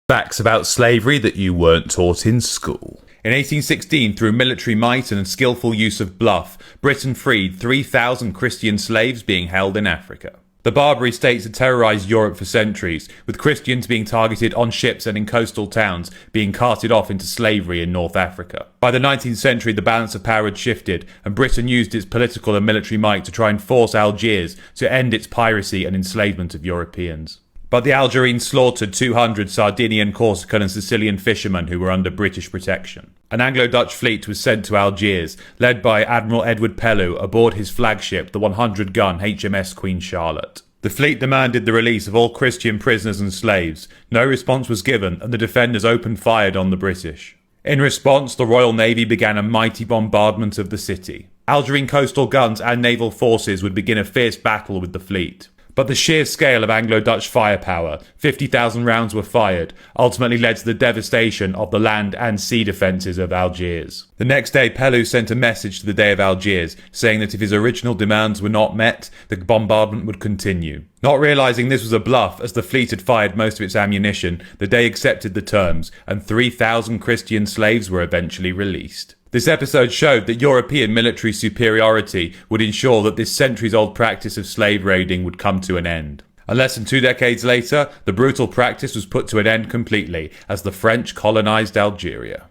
Facts about slavery that you weren't taught in school. In 1816, through military might and skillful use of bluff, Britain freed 3,000 Christian slaves being held in Africa. The Barbary states had terrorized Europe for centuries, with Christians being targeted on ships and in coastal towns, being carted off into slavery in North Africa. By the 19th century, the balance of power had shifted, and Britain used its political and military might to try and force Algiers to end its piracy and enslavement of Europeans. But the Algerines slaughtered 200 Sardinian, Corsican and Sicilian fishermen who were under British protection. An Anglo-Dutch fleet was sent to Algiers, led by Admiral Edward Pellew aboard his flagship, the 100-gun HMS Queen Charlotte. The fleet demanded the release of all Christian prisoners and slaves. No response was given, and the defenders opened fire on the British. In response, the Royal Navy began a mighty bombardment of the city. Algerine coastal guns and naval forces would begin a fierce battle with the fleet. But the sheer scale of Anglo-Dutch firepower, 50,000 rounds were fired, ultimately led to the devastation of the land and sea defences of Algiers. The next day, Pellew sent a message to the Dey of Algiers, saying that if his original demands were not met, the bombardment would continue. Not realising this was a bluff, as the fleet had fired most of its ammunition, the Dey accepted the terms, and 3,000 Christian slaves were eventually released. This episode showed that European military superiority would ensure that this centuries-old practice of slave raiding would come to an end. And less than 2 decades later, the brutal practice was put to an end completely as the French colonised Algeria.